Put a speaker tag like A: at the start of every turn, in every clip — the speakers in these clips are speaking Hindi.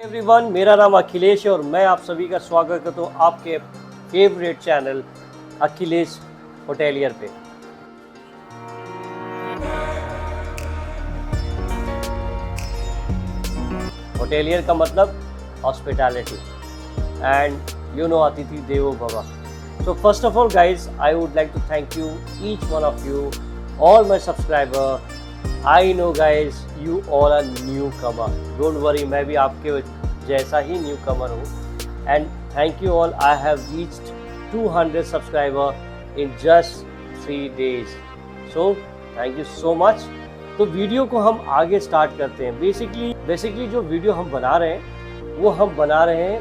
A: एवरीवन, मेरा नाम अखिलेश है और मैं आप सभी का स्वागत करता हूँ आपके फेवरेट चैनल अखिलेश होटेलियर पे। होटेलियर का मतलब हॉस्पिटैलिटी एंड यू नो अतिथि देवो भव। So first of all guys, I would like to thank you, each one of you, all my subscriber. I know guys, you all are newcomer. Don't worry, मैं भी आपके जैसा ही newcomer हूँ. And thank you all. I have reached 200 subscriber in just 3 days. So thank you so much. तो वीडियो को हम आगे स्टार्ट करते हैं। बेसिकली जो वीडियो हम बना रहे हैं वो हम बना रहे हैं,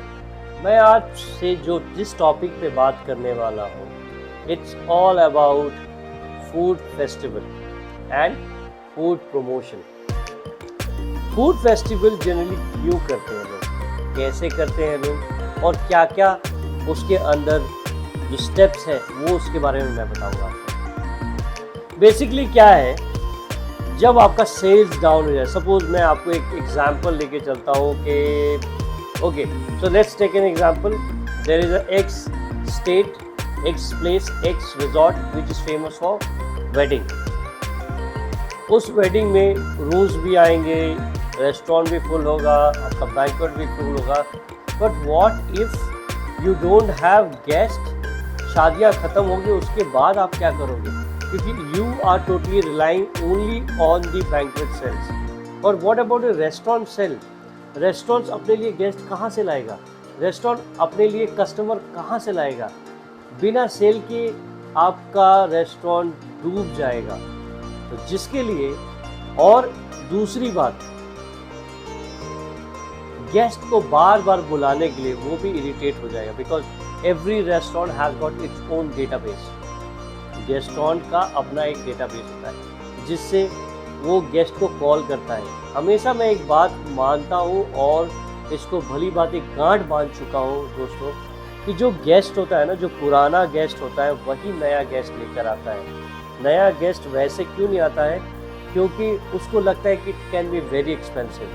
A: मैं आज से जो जिस टॉपिक पे बात करने वाला हूँ, it's all about food festival and food promotion. Food festival generally क्यों करते हैं लोग, कैसे करते हैं लोग, और क्या क्या उसके अंदर जो स्टेप्स हैं वो उसके बारे में मैं बताऊँगा आपको। बेसिकली क्या है, जब आपका सेल्स डाउन हो जाए, सपोज मैं आपको एक एग्जांपल लेके चलता हूँ कि okay, so let's take an example. There is a X state, X place, X resort which is famous for wedding. उस wedding में रूम्स भी आएंगे, रेस्टोरेंट भी फुल होगा, आपका बैंक्वेट भी फुल होगा। But what if you don't have guest? शादियाँ ख़त्म होंगी, उसके बाद आप क्या करोगे? क्योंकि you are totally relying only on the banquet sales. और what about the restaurant sale? Restaurants अपने लिए गेस्ट कहाँ से लाएगा, रेस्टोरेंट अपने लिए कस्टमर कहाँ से लाएगा? बिना सेल के आपका रेस्टोरेंट डूब जाएगा। तो जिसके लिए, और दूसरी बात, गेस्ट को बार बार बुलाने के लिए वो भी इरिटेट हो जाएगा, because every restaurant has got its own database. Restaurant का अपना एक डेटाबेस होता है जिससे वो गेस्ट को कॉल करता है। हमेशा मैं एक बात मानता हूँ और इसको भली बात एक गांठ बांध चुका हूँ दोस्तों, कि जो गेस्ट होता है ना, जो पुराना गेस्ट होता है वही नया गेस्ट लेकर आता है। नया गेस्ट वैसे क्यों नहीं आता है, क्योंकि उसको लगता है कि it can be very expensive,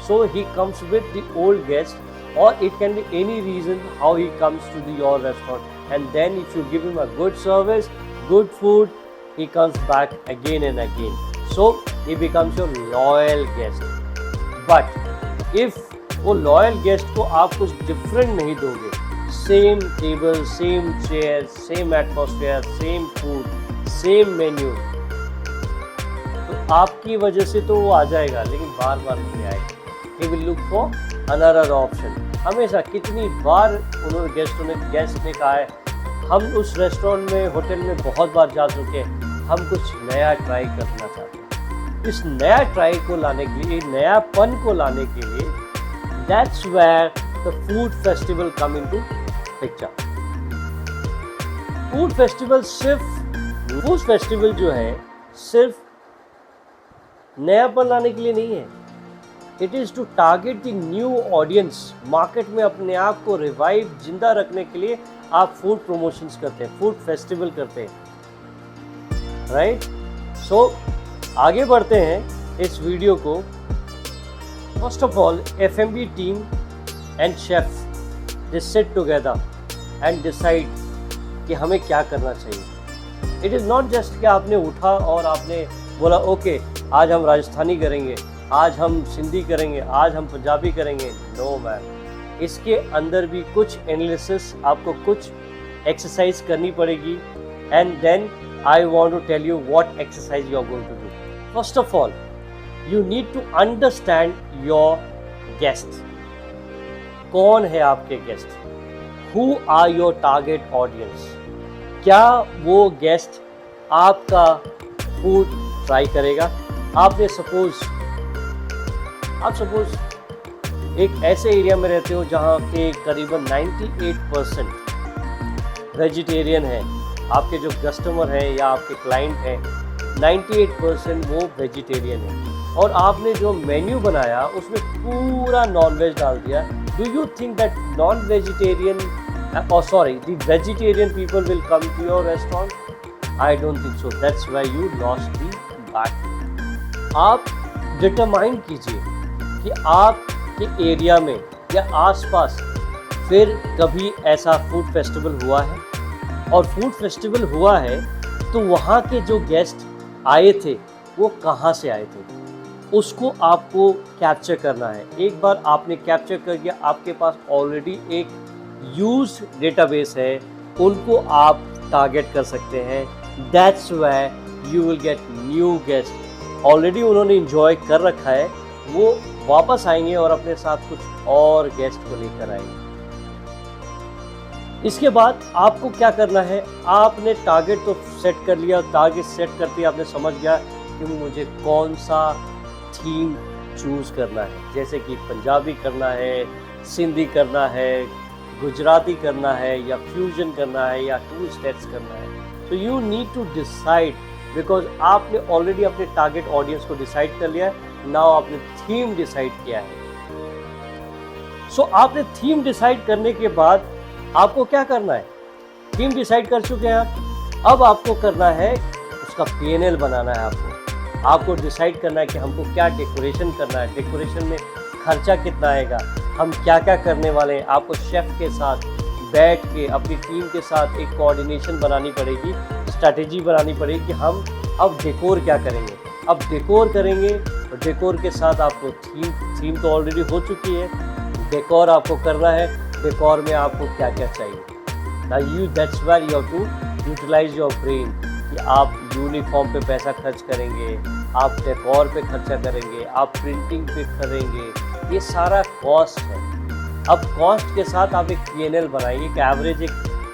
A: so he comes with the old guest, और it can be any reason how he comes to the your restaurant, and then if you give him a good service, good food, he comes back again and again, so he becomes your loyal guest. But if वो loyal guest को आप कुछ different नहीं दोगे, same table, same chair, same atmosphere, same food, same menu, तो आपकी वजह से तो वो आ जाएगा लेकिन बार बार नहीं आएगा। He will look for another option. हमेशा कितनी बार उन्होंने गेस्ट ने कहा है, हम उस रेस्टोरेंट में, होटल में बहुत बार जा चुके हैं, हम कुछ नया ट्राई करना चाहते हैं। इस नया ट्राई को लाने के लिए, नयापन को लाने के लिए, that's where the food festival come into picture. Food festival जो है सिर्फ नयापन लाने के लिए नहीं है, it is to target the new audience. Market में अपने आप को रिवाइव, जिंदा रखने के लिए आप फूड प्रमोशंस करते हैं, फूड फेस्टिवल करते हैं, राइट? सो आगे बढ़ते हैं इस वीडियो को। First of all, F&B team and chef they sit together and decide कि हमें क्या करना चाहिए। इट इज़ नॉट जस्ट कि आपने उठा और आपने बोला ओके आज हम राजस्थानी करेंगे, आज हम सिंधी करेंगे, आज हम पंजाबी करेंगे। नो मैम, इसके अंदर भी कुछ एनालिसिस, आपको कुछ एक्सरसाइज करनी पड़ेगी, and then I want to tell you what exercise you are going to do. First of all, you need to understand your guests. कौन है आपके guest? Who are your target audience? क्या वो गेस्ट आपका फूड ट्राई करेगा? आपने सपोज एक ऐसे एरिया में रहते हो जहाँ के करीबन 98% वेजिटेरियन है, आपके जो कस्टमर हैं या आपके क्लाइंट हैं 98% वो वेजिटेरियन है, और आपने जो मेन्यू बनाया उसमें पूरा नॉनवेज डाल दिया। Do you think that non vegetarian the vegetarian people will come to your restaurant? I don't think so. That's why you lost the bat. आप डिटरमाइन कीजिए कि आप के एरिया में या आसपास फिर कभी ऐसा फूड फेस्टिवल हुआ है? और फूड फेस्टिवल हुआ है तो वहाँ के जो गेस्ट आए थे वो कहाँ से आए थे, उसको आपको कैप्चर करना है। एक बार आपने कैप्चर कर दिया, आपके पास ऑलरेडी एक यूज डेटाबेस है, उनको आप टारगेट कर सकते हैं। That's why you will get new guest. Already उन्होंने इंजॉय कर रखा है, वो वापस आएंगे और अपने साथ कुछ और गेस्ट को लेकर आएंगे। इसके बाद आपको क्या करना है, आपने टारगेट तो सेट कर लिया, टारगेट सेट करते ही आपने समझ गया कि मुझे कौन सा थीम चूज़ करना है, जैसे कि पंजाबी करना है, सिंधी करना है, गुजराती करना है, या फ्यूजन करना है, या 2 स्टेट्स करना है। तो you need to decide, because आपने ऑलरेडी अपने टारगेट ऑडियंस को डिसाइड कर लिया है। नाउ आपने थीम डिसाइड किया है। सो आपने थीम डिसाइड करने के बाद आपको क्या करना है, थीम डिसाइड कर चुके हैं आप, अब आपको करना है उसका PNL बनाना है। आपको डिसाइड करना है कि हमको क्या डेकोरेशन करना है, डेकोरेशन में खर्चा कितना आएगा, हम क्या क्या करने वाले हैं। आपको शेफ़ के साथ बैठ के अपनी टीम के साथ एक कोऑर्डिनेशन बनानी पड़ेगी, स्ट्रैटेजी बनानी पड़ेगी कि हम अब डेकोर क्या करेंगे। अब डेकोर करेंगे और डेकोर के साथ आपको थीम तो ऑलरेडी हो चुकी है, डेकोर आपको करना है। डेकोर में आपको क्या क्या चाहिए, that's where you have to utilise your brain कि आप यूनिफॉर्म पे पैसा खर्च करेंगे, आप डेकोर पे खर्चा करेंगे, आप प्रिंटिंग पे करेंगे, ये सारा कॉस्ट है। अब कॉस्ट के साथ आप एक PNL बनाएंगे कि एवरेज एक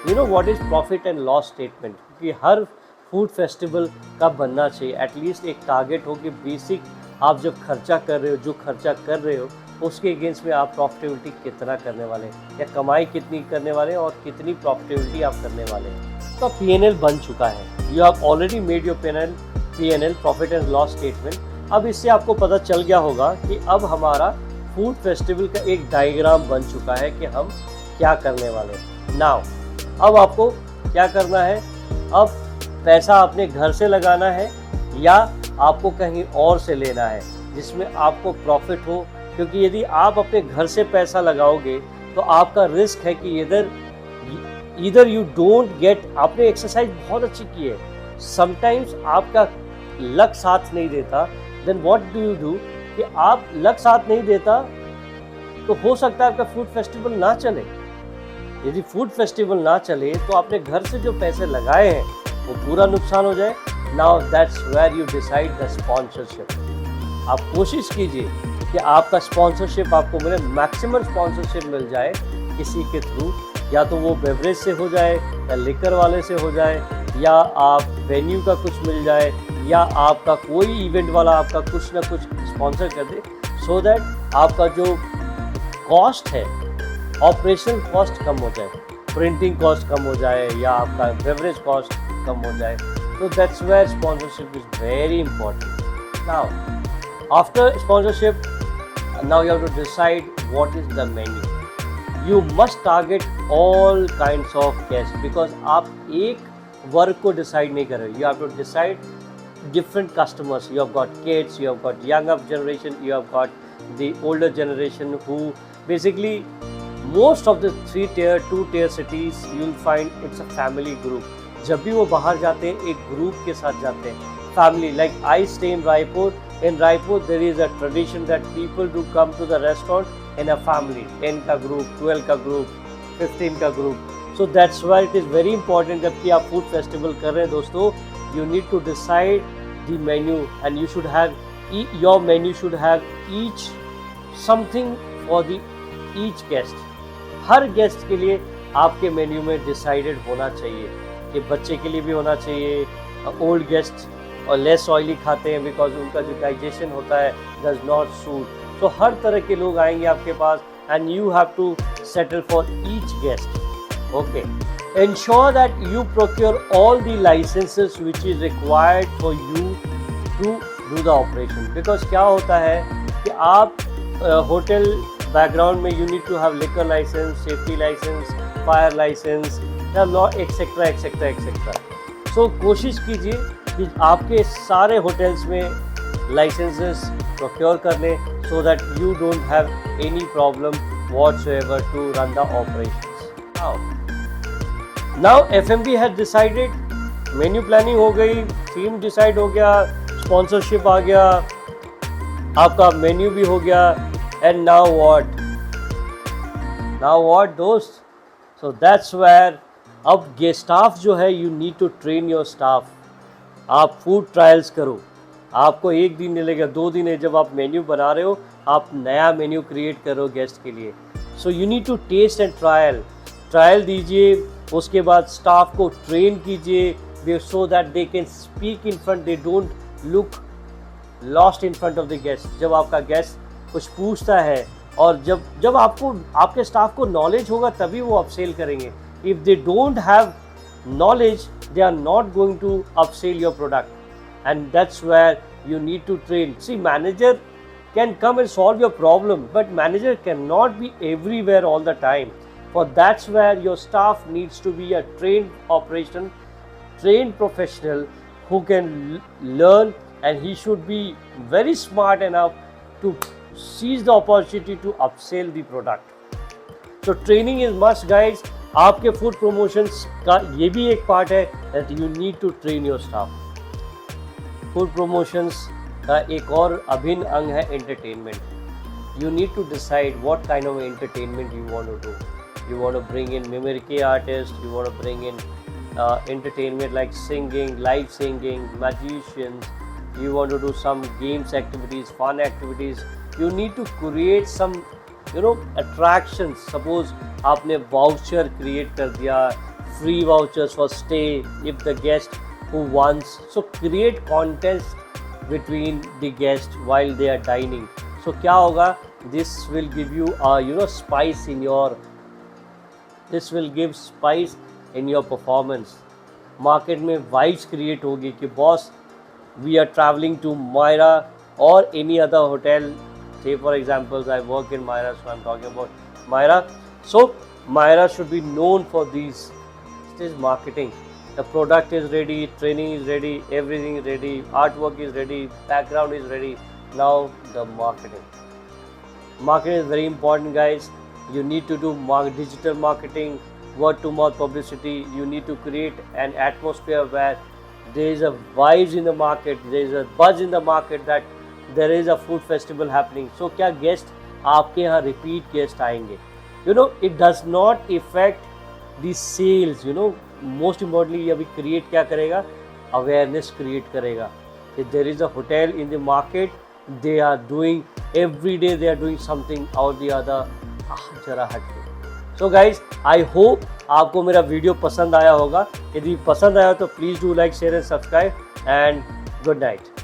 A: what is profit and loss statement, क्योंकि हर फूड फेस्टिवल का बनना चाहिए। एटलीस्ट एक टारगेट हो कि बेसिक आप जब खर्चा कर रहे हो, जो खर्चा कर रहे हो उसके अगेंस्ट में आप प्रॉफिटेबिलिटी कितना करने वाले हैं, या कमाई कितनी करने वाले हैं और कितनी प्रॉफिटेबिलिटी आप करने वाले हैं। तो PNL बन चुका है, you have already made your PNL profit and loss statement. अब इससे आपको पता चल गया होगा कि अब हमारा फूड फेस्टिवल का एक डायग्राम बन चुका है कि हम क्या करने वाले हैं। नाउ अब आपको क्या करना है, अब पैसा अपने घर से लगाना है या आपको कहीं और से लेना है जिसमें आपको प्रॉफिट हो, क्योंकि यदि आप अपने घर से पैसा लगाओगे तो आपका रिस्क है कि इधर यू डोंट गेट। आपने एक्सरसाइज बहुत अच्छी की है, समटाइम्स आपका लक साथ नहीं देता, then what do you do कि आप लक साथ नहीं देता तो हो सकता है आपका फूड फेस्टिवल ना चले। यदि फूड फेस्टिवल ना चले तो आपने घर से जो पैसे लगाए हैं वो पूरा नुकसान हो जाए। Now that's where you decide the sponsorship. आप कोशिश कीजिए कि आपका स्पॉन्सरशिप आपको मिले, मैक्सिमम स्पॉन्सरशिप मिल जाए किसी के थ्रू, या तो वो बेवरेज से हो जाए या लिकर वाले से हो जाए, या आप वेन्यू का कुछ मिल जाए, या आपका कोई इवेंट वाला आपका कुछ ना कुछ स्पॉन्सर कर दे, सो दैट आपका जो कॉस्ट है, ऑपरेशनल कॉस्ट कम हो जाए, प्रिंटिंग कॉस्ट कम हो जाए, या आपका बेवरेज कॉस्ट कम हो जाए। तो that's where sponsorship is very important. Now after sponsorship, now you have to decide what is the menu. You must target all kinds of guests, because आप एक वर्ग को डिसाइड नहीं कर रहे। You have to decide different customers. You have got kids, you have got younger generation, you have got the older generation who basically most of the 3 tier 2 tier cities you'll find it's a family group. जब भी वो बाहर जाते हैं एक ग्रुप के साथ जाते हैं, family. Like I stay in Raipur. In Raipur, there is a tradition that people do come to the restaurant in a family, 10 का group, 12 का group, 15 का group. So that's why it is very important जब कि आप food festival कर रहे हैं दोस्तों, you need to decide the menu, and you should have your menu should have each something for the each guest. Her guest के लिए आपके मेन्यू में डिसाइडेड होना चाहिए कि बच्चे के लिए भी होना चाहिए, ओल्ड गेस्ट और लेस ऑयली खाते हैं बिकॉज उनका जो डाइजेशन होता है डज नॉट सूट। तो हर तरह के लोग आएंगे आपके पास, and you have to settle for each guest. Okay, ensure that you procure all the licenses which is required for you to do the operation, because क्या होता है कि आप होटल बैकग्राउंड में you need to have liquor license, safety license, fire license, etcetera etcetera etcetera. So कोशिश कीजिए कि आपके सारे होटल्स में लाइसेंसेस प्रोक्योर कर लें, so that you don't have any problem whatsoever to run the operations. Now F&B has decided, menu planning हो गई, थीम डिसाइड हो गया, स्पॉन्सरशिप आ गया, आपका मेन्यू भी हो गया, एंड नाउ व्हाट दोस्त? सो दैट्स वेयर अब ये स्टाफ जो है, you need to train your staff. आप फूड ट्रायल्स करो. आपको एक दिन नहीं लगेगा, 2 दिन है. जब आप मेन्यू बना रहे हो, आप नया मेन्यू क्रिएट करो गेस्ट के लिए. So you need to test and trial दीजिए. उसके बाद स्टाफ को ट्रेन कीजिए, so that they can speak in front, they don't look lost in front of the guest. जब आपका गेस्ट कुछ पूछता है, और जब आपको आपके स्टाफ को नॉलेज होगा, तभी वो अपसेल करेंगे. If they don't have knowledge, they are not going to upsell your product, and that's where you need to train. See, manager can come and solve your problem, but manager cannot be everywhere all the time. For that's where your staff needs to be a trained professional who can learn, and he should be very smart enough to seize the opportunity to upsell the product. So training is must, guys. आपके फूड प्रमोशंस का ये भी एक पार्ट है that you need to train your staff. Food promotions का एक और अभिन्न अंग है entertainment. You need to decide what kind of entertainment you want to do. You want to bring in mimicry artist, you want to bring in entertainment like singing, live singing, magicians, you want to do some games activities, fun activities. You need to create some attractions. Suppose आपने voucher create कर दिया, free vouchers for stay if the guest who wants. So create contest between the guests while they are dining. So क्या होगा? This will give you spice in your. This will give spice in your performance. Market में वाइब्स क्रिएट होगी कि boss, we are travelling to मायरा और any other hotel. Say for example, I work in Myra, so I'm talking about Myra. So Myra should be known for these. It is marketing. The product is ready, training is ready, everything is ready, artwork is ready, background is ready. Now the marketing. Marketing is very important, guys. You need to do digital marketing, word to mouth publicity. You need to create an atmosphere where there is a vibes in the market, there is a buzz in the market that there is a food festival happening. So क्या guest आपके यहाँ repeat guest आएंगे. It does not affect the sales. Most importantly ये अभी create क्या करेगा? Awareness create करेगा. If there is a hotel in the market, they are doing every day, they are doing something or the other. जरा हटके. So guys, I hope आपको मेरा वीडियो पसंद आया होगा. यदि पसंद आया तो please do like, share and subscribe, and good night.